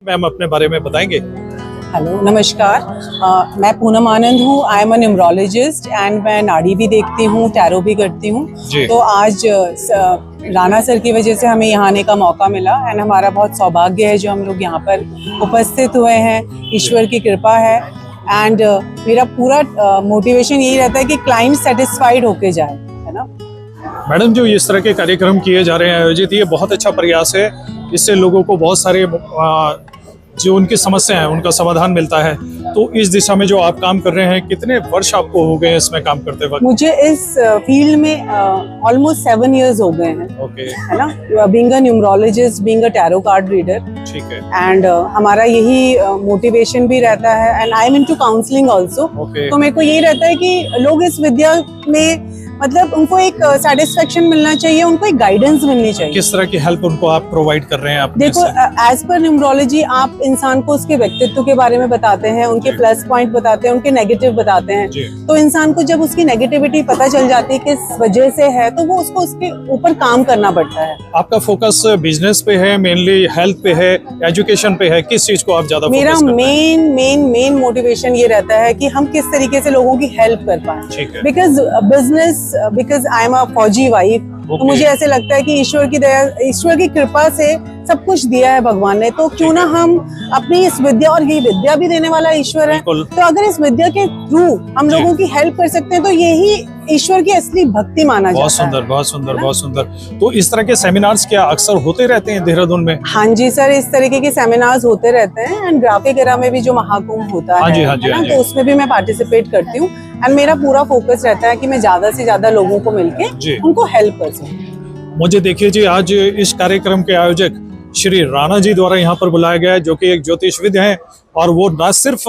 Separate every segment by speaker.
Speaker 1: Ma'am अपने बारे में बताएंगे?
Speaker 2: हेलो नमस्कार। मैं पूनम आनंद हूँ। I am a numerologist and मैं नाड़ी भी देखती हूँ, टैरो भी करती हूँ। तो आज राणा सर की वजह से हमें यहाँ आने का मौका मिला एंड हमारा बहुत सौभाग्य है जो हम लोग यहाँ पर उपस्थित हुए हैं। ईश्वर की कृपा है एंड मेरा पूरा मोटिवेशन यही रहता है कि क्लाइंट सेटिस्फाइड होके जाए, है ना।
Speaker 1: मैडम, जो इस तरह के कार्यक्रम किए जा रहे हैं आयोजित, ये बहुत अच्छा प्रयास है। इससे लोगों को बहुत सारे जो उनकी समस्या है उनका समाधान मिलता है। तो इस दिशा में जो आप काम कर रहे हैं, कितने वर्ष आपको हो गए इसमें काम करते वक्त?
Speaker 2: मुझे इस फील्ड में ऑलमोस्ट 7 years हो गए हैं।
Speaker 1: ओके,
Speaker 2: है ना। Being a numerologist, being a tarot card reader,
Speaker 1: ठीक है।
Speaker 2: एंड हमारा यही मोटिवेशन भी रहता है and I am into counselling also. तो मेरे को यही रहता है कि लोग इस विद्या में मतलब उनको एक सेटिस्फेक्शन मिलना चाहिए, उनको एक गाइडेंस मिलनी चाहिए।
Speaker 1: किस तरह की हेल्प उनको आप प्रोवाइड कर रहे हैं? आप
Speaker 2: देखो, एज पर न्यूमरोलॉजी आप इंसान को उसके व्यक्तित्व के बारे में बताते हैं, उनके प्लस पॉइंट बताते हैं, उनके नेगेटिव बताते हैं। तो इंसान को जब उसकी नेगेटिविटी पता चल जाती है किस वजह से है, तो वो उसको उसके ऊपर काम करना पड़ता है।
Speaker 1: आपका फोकस बिजनेस पे है, मेनली हेल्थ पे है, एजुकेशन पे है? किस चीज को आप ज्यादा
Speaker 2: मेरा
Speaker 1: फोकस करते हैं?
Speaker 2: मेन मोटिवेशन ये रहता है कि हम किस तरीके से लोगों की हेल्प कर पाए।
Speaker 1: ठीक है।
Speaker 2: बिकॉज आई एम अ फौजी वाइफ, तो मुझे ऐसे लगता है कि ईश्वर की दया, ईश्वर की कृपा से सब कुछ दिया है भगवान ने, तो क्यों ना हम अपनी इस विद्या, और ये विद्या भी देने वाला ईश्वर है, तो अगर इस विद्या के थ्रू हम लोगों की हेल्प कर सकते हैं तो यही ईश्वर की असली भक्ति माना जाता है।
Speaker 1: बहुत सुंदर, बहुत सुंदर, बहुत सुंदर। तो इस तरह के सेमिनार्स क्या अक्सर होते रहते हैं देहरादून में?
Speaker 2: हाँ जी सर, इस तरीके के सेमिनार्स होते रहते हैं एंड ग्राफिक एरा में भी जो महाकुंभ होता है ना, तो उसमें भी मैं पार्टिसिपेट करती हूँ एंड मेरा पूरा फोकस रहता है कि मैं ज्यादा से ज्यादा लोगों को मिलके उनको हेल्प कर सकूं।
Speaker 1: मुझे देखिए जी, आज इस कार्यक्रम के आयोजक श्री राणा जी द्वारा यहाँ पर बुलाया गया है, जो कि एक ज्योतिषविद हैं और वो न सिर्फ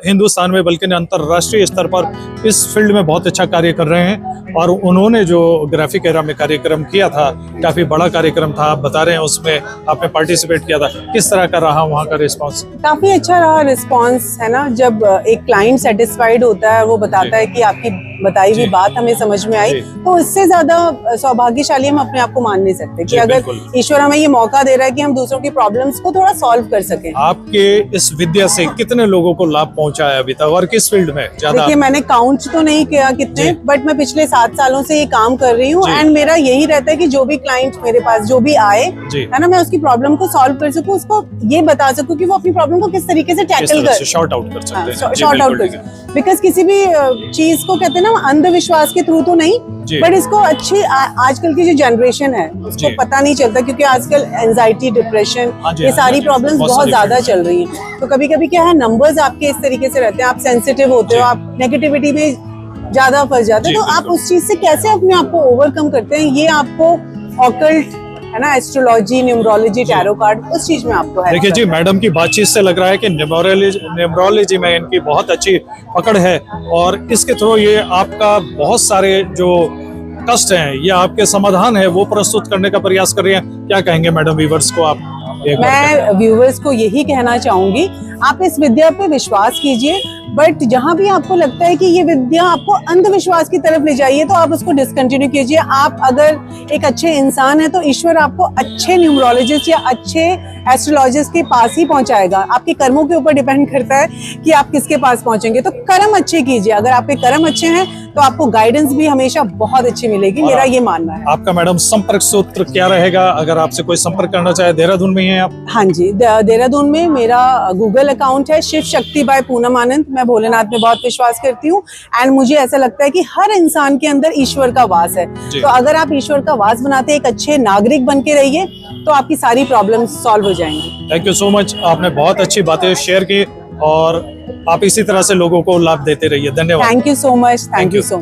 Speaker 1: हिंदुस्तान में बल्कि अंतर्राष्ट्रीय स्तर पर इस फील्ड में बहुत अच्छा कार्य कर रहे हैं। और उन्होंने जो ग्राफिक एरा में कार्यक्रम किया था, काफी बड़ा कार्यक्रम था, आप बता रहे हैं उसमें आपने पार्टिसिपेट किया था। किस तरह का रहा वहाँ का रिस्पांस? काफी
Speaker 2: अच्छा रहा रिस्पांस, है ना। जब एक क्लाइंट सेटिस्फाइड होता है, वो बताता है कि आपकी बताई हुई बात हमें समझ में आई, तो इससे ज्यादा सौभाग्यशाली हम अपने आप को मान नहीं सकते कि अगर ईश्वर हमें ये मौका दे रहा है कि हम दूसरों की प्रॉब्लम्स को थोड़ा सॉल्व कर सकें।
Speaker 1: आपके इस विद्या से कितने लोगों को लाभ पहुंचा है अभी तक और किस फील्ड में ज्यादा?
Speaker 2: देखिए, मैंने काउंट तो नहीं किया कितने, बट मैं पिछले 7 सालों से ये काम कर रही हूँ एंड मेरा यही रहता है कि जो भी क्लाइंट मेरे पास जो भी आए, है ना, मैं उसकी प्रॉब्लम को सॉल्व कर सकूँ, उसको ये बता सकूँ कि वो अपनी प्रॉब्लम को किस तरीके से टैकल कर,
Speaker 1: शॉर्ट आउट कर सकते हैं।
Speaker 2: शॉर्ट आउट कर, बिकॉज किसी भी चीज को कहते हैं ना अंधविश्वास के थ्रू तो नहीं, बट इसको अच्छी आजकल की जो जनरेशन है उसको पता नहीं चलता, क्योंकि आजकल एंजाइटी, डिप्रेशन, ये सारी प्रॉब्लम्स बहुत ज्यादा चल रही हैं। तो कभी कभी क्या है, नंबर्स आपके इस तरीके से रहते हैं, आप सेंसिटिव होते हो, आप नेगेटिविटी में ज्यादा फंस जाते हैं, तो आप उस चीज से कैसे अपने आप को ओवरकम करते हैं, ये आपको ऑकल्ट, है ना, एस्ट्रोलॉजी, न्यूमरोलॉजी, टैरो कार्ड, उस चीज में आपको है।
Speaker 1: देखिए जी, मैडम की बातचीत से लग रहा है कि न्यूमरोलॉजी में इनकी बहुत अच्छी पकड़ है और इसके थ्रू ये आपका बहुत सारे जो कष्ट हैं या आपके समाधान है वो प्रस्तुत करने का प्रयास कर रही हैं। क्या कहेंगे मैडम व्यूवर्स को आप?
Speaker 2: मैं व्यूवर्स को यही कहना चाहूंगी, आप इस विद्या पे विश्वास कीजिए, बट जहां भी आपको लगता है कि ये विद्या आपको अंधविश्वास की तरफ ले जाइए तो आप उसको डिसकंटिन्यू कीजिए। आप अगर एक अच्छे इंसान है तो ईश्वर आपको अच्छे न्यूमरोलॉजिस्ट या अच्छे एस्ट्रोलॉजिस्ट के पास ही पहुंचाएगा। आपके कर्मों के ऊपर डिपेंड करता है कि आप किसके पास पहुंचेंगे। तो कर्म अच्छे कीजिए, अगर आपके कर्म अच्छे हैं तो आपको गाइडेंस भी हमेशा बहुत अच्छी मिलेगी, मेरा ये मानना है।
Speaker 1: आपका मैडम संपर्क सूत्र क्या रहेगा अगर आपसे कोई संपर्क करना चाहे? देहरादून में ही हैं आप?
Speaker 2: हाँ जी, देहरादून में मेरा गूगल अकाउंट है, शिव शक्ति बाय पूनम आनंद। मैं भोलेनाथ में बहुत विश्वास करती हूँ एंड मुझे ऐसा लगता है कि हर इंसान के अंदर ईश्वर का वास है। तो अगर आप ईश्वर का वास बनाते हैं, एक अच्छे नागरिक बन के रहिए, तो आपकी सारी प्रॉब्लम्स सॉल्व हो जाएंगी।
Speaker 1: थैंक यू सो मच, आपने बहुत अच्छी बातें शेयर की और आप इसी तरह से लोगों को लाभ देते रहिए। धन्यवाद।
Speaker 2: Thank you so much. Thank you so much.